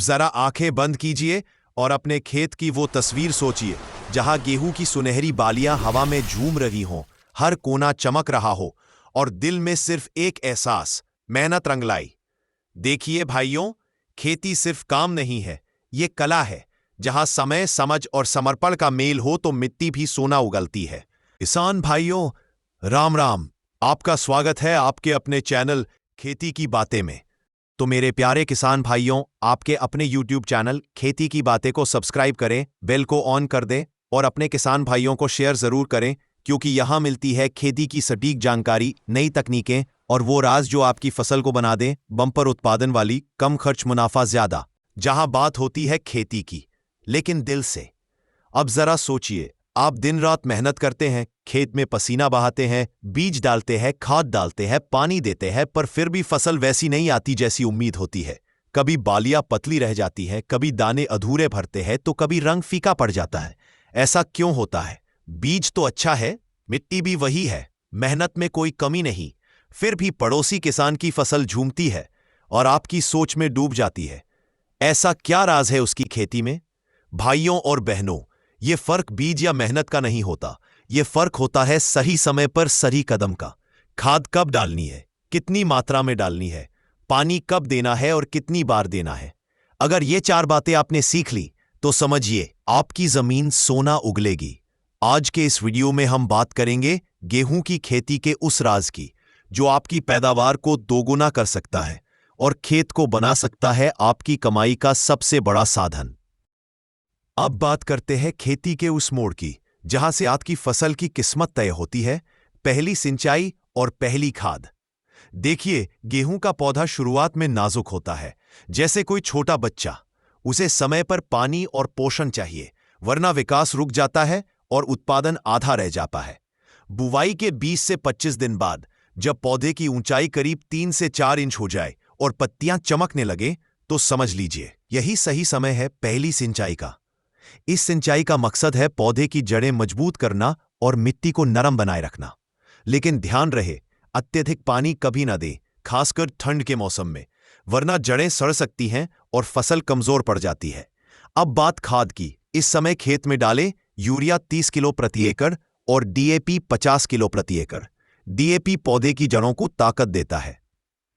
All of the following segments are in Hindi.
जरा आंखें बंद कीजिए और अपने खेत की वो तस्वीर सोचिए जहां गेहूं की सुनहरी बालियां हवा में झूम रही हों, हर कोना चमक रहा हो और दिल में सिर्फ एक एहसास, मेहनत रंग लाई। देखिए भाइयों, खेती सिर्फ काम नहीं है, ये कला है। जहां समय, समझ और समर्पण का मेल हो तो मिट्टी भी सोना उगलती है। किसान भाइयों, राम राम। आपका स्वागत है आपके अपने चैनल खेती की बातें में। तो मेरे प्यारे किसान भाइयों, आपके अपने YouTube चैनल खेती की बातें को सब्सक्राइब करें, बेल को ऑन कर दें और अपने किसान भाइयों को शेयर जरूर करें, क्योंकि यहां मिलती है खेती की सटीक जानकारी, नई तकनीकें और वो राज जो आपकी फसल को बना दें बम्पर उत्पादन वाली, कम खर्च मुनाफा ज्यादा। जहां बात होती है खेती की, लेकिन दिल से। अब जरा सोचिए, आप दिन रात मेहनत करते हैं, खेत में पसीना बहाते हैं, बीज डालते हैं, खाद डालते हैं, पानी देते हैं, पर फिर भी फसल वैसी नहीं आती जैसी उम्मीद होती है। कभी बालियां पतली रह जाती हैं, कभी दाने अधूरे भरते हैं, तो कभी रंग फीका पड़ जाता है। ऐसा क्यों होता है? बीज तो अच्छा है, मिट्टी भी वही है, मेहनत में कोई कमी नहीं, फिर भी पड़ोसी किसान की फसल झूमती है और आपकी सोच में डूब जाती है। ऐसा क्या राज है उसकी खेती में? भाइयों और बहनों, ये फर्क बीज या मेहनत का नहीं होता, ये फर्क होता है सही समय पर सही कदम का। खाद कब डालनी है, कितनी मात्रा में डालनी है, पानी कब देना है और कितनी बार देना है। अगर ये 4 बातें आपने सीख ली तो समझिए आपकी जमीन सोना उगलेगी। आज के इस वीडियो में हम बात करेंगे गेहूं की खेती के उस राज की जो आपकी पैदावार को दोगुना कर सकता है और खेत को बना सकता है आपकी कमाई का सबसे बड़ा साधन। अब बात करते हैं खेती के उस मोड़ की जहां से आपकी फसल की किस्मत तय होती है, पहली सिंचाई और पहली खाद। देखिए, गेहूं का पौधा शुरुआत में नाजुक होता है, जैसे कोई छोटा बच्चा। उसे समय पर पानी और पोषण चाहिए, वरना विकास रुक जाता है और उत्पादन आधा रह जाता है। बुवाई के 20 से 25 दिन बाद जब पौधे की ऊंचाई करीब 3 से 4 इंच हो जाए और पत्तियां चमकने लगे, तो समझ लीजिए यही सही समय है पहली सिंचाई का। इस सिंचाई का मकसद है पौधे की जड़ें मजबूत करना और मिट्टी को नरम बनाए रखना। लेकिन ध्यान रहे, अत्यधिक पानी कभी न दे, खासकर ठंड के मौसम में, वरना जड़ें सड़ सकती हैं और फसल कमजोर पड़ जाती है। अब बात खाद की। इस समय खेत में डालें यूरिया 30 किलो प्रति एकड़ और डीएपी 50 किलो प्रति एकड़। डीएपी पौधे की जड़ों को ताकत देता है,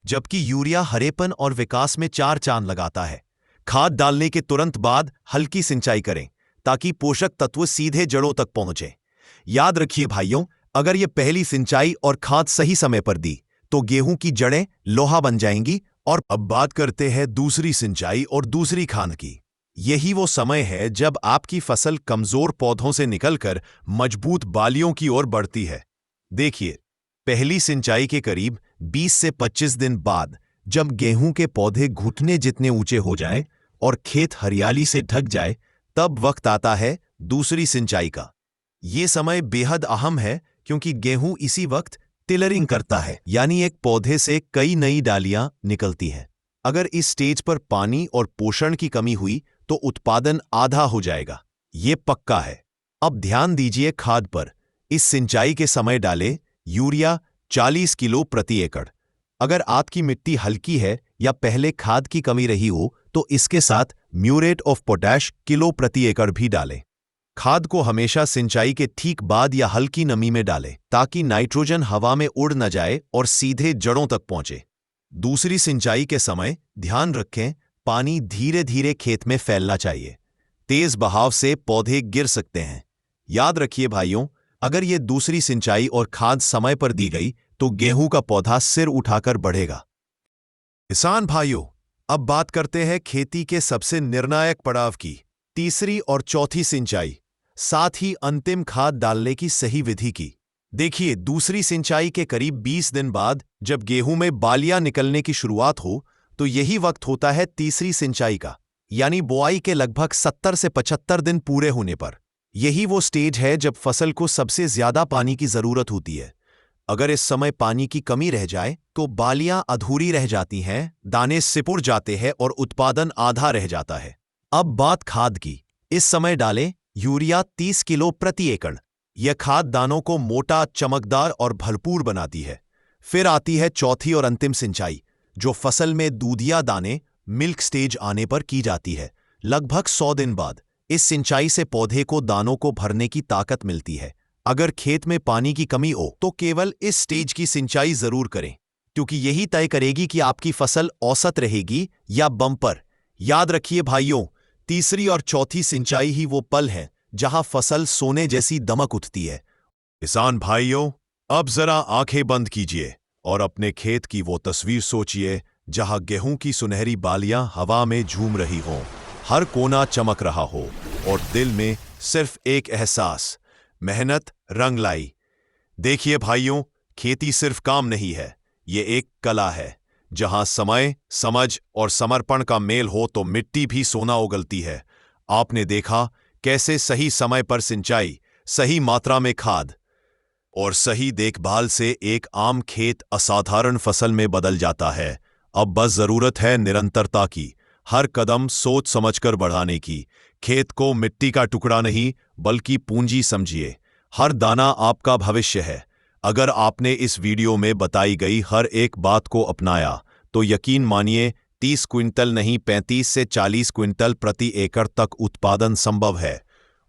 जबकि यूरिया हरेपन और विकास में 4 चांद लगाता है। खाद डालने के तुरंत बाद हल्की सिंचाई करें ताकि पोषक तत्व सीधे जड़ों तक पहुंचे। याद रखिए भाइयों, अगर ये पहली सिंचाई और खाद सही समय पर दी तो गेहूं की जड़ें लोहा बन जाएंगी। और अब बात करते हैं दूसरी सिंचाई और दूसरी खाद की। यही वो समय है जब आपकी फसल कमजोर पौधों से निकलकर मजबूत बालियों की ओर बढ़ती है। देखिए, पहली सिंचाई के करीब 20 से 25 दिन बाद जब गेहूं के पौधे घुटने जितने ऊंचे हो जाएं और खेत हरियाली से ढक जाए, तब वक्त आता है दूसरी सिंचाई का। ये समय बेहद अहम है क्योंकि गेहूं इसी वक्त टिलरिंग करता है, यानी एक पौधे से कई नई डालियां निकलती हैं। अगर इस स्टेज पर पानी और पोषण की कमी हुई तो उत्पादन आधा हो जाएगा, ये पक्का है। अब ध्यान दीजिए खाद पर। इस सिंचाई के समय डालें यूरिया 40 किलो प्रति एकड़। अगर आपकी मिट्टी हल्की है या पहले खाद की कमी रही हो तो इसके साथ म्यूरेट ऑफ पोटैश किलो प्रति एकड़ भी डालें। खाद को हमेशा सिंचाई के ठीक बाद या हल्की नमी में डालें ताकि नाइट्रोजन हवा में उड़ न जाए और सीधे जड़ों तक पहुंचे। दूसरी सिंचाई के समय ध्यान रखें, पानी धीरे धीरे खेत में फैलना चाहिए, तेज बहाव से पौधे गिर सकते हैं। याद रखिए भाइयों, अगर ये दूसरी सिंचाई और खाद समय पर दी गई तो गेहूं का पौधा सिर उठाकर बढ़ेगा। किसान भाइयों, अब बात करते हैं खेती के सबसे निर्णायक पड़ाव की, तीसरी और चौथी सिंचाई, साथ ही अंतिम खाद डालने की सही विधि की। देखिए, दूसरी सिंचाई के करीब 20 दिन बाद जब गेहूं में बालियां निकलने की शुरुआत हो तो यही वक्त होता है तीसरी सिंचाई का, यानी बुआई के लगभग 70 से 75 दिन पूरे होने पर। यही वो स्टेज है जब फसल को सबसे ज्यादा पानी की जरूरत होती है। अगर इस समय पानी की कमी रह जाए तो बालियां अधूरी रह जाती हैं, दाने सिकुड़ जाते हैं और उत्पादन आधा रह जाता है। अब बात खाद की। इस समय डालें यूरिया 30 किलो प्रति एकड़। यह खाद दानों को मोटा, चमकदार और भरपूर बनाती है। फिर आती है चौथी और अंतिम सिंचाई, जो फसल में दूधिया दाने, मिल्क स्टेज आने पर की जाती है। लगभग 100 दिन बाद इस सिंचाई से पौधे को दानों को भरने की ताकत मिलती है। अगर खेत में पानी की कमी हो तो केवल इस स्टेज की सिंचाई जरूर करें, क्योंकि यही तय करेगी कि आपकी फसल औसत रहेगी या बम्पर। याद रखिए भाइयों, तीसरी और चौथी सिंचाई ही वो पल है जहां फसल सोने जैसी दमक उठती है। किसान भाइयों, अब जरा आंखें बंद कीजिए और अपने खेत की वो तस्वीर सोचिए जहां गेहूं की सुनहरी बालियां हवा में झूम रही हों, हर कोना चमक रहा हो और दिल में सिर्फ एक एहसास, मेहनत रंग लाई। देखिए भाइयों, खेती सिर्फ काम नहीं है, ये एक कला है। जहां समय, समझ और समर्पण का मेल हो तो मिट्टी भी सोना उगलती है। आपने देखा कैसे सही समय पर सिंचाई, सही मात्रा में खाद और सही देखभाल से एक आम खेत असाधारण फसल में बदल जाता है। अब बस जरूरत है निरंतरता की, हर कदम सोच समझकर बढ़ाने की। खेत को मिट्टी का टुकड़ा नहीं बल्कि पूंजी समझिए। हर दाना आपका भविष्य है। अगर आपने इस वीडियो में बताई गई हर एक बात को अपनाया तो यकीन मानिए 30 क्विंटल नहीं 35 से 40 क्विंटल प्रति एकड़ तक उत्पादन संभव है।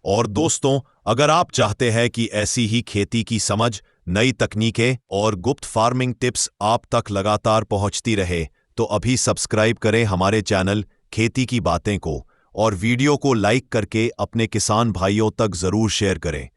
और दोस्तों, अगर आप चाहते हैं कि ऐसी ही खेती की समझ, नई तकनीकें और गुप्त फार्मिंग टिप्स आप तक लगातार पहुंचती रहे तो अभी सब्सक्राइब करें हमारे चैनल खेती की बातें को और वीडियो को लाइक करके अपने किसान भाइयों तक जरूर शेयर करें।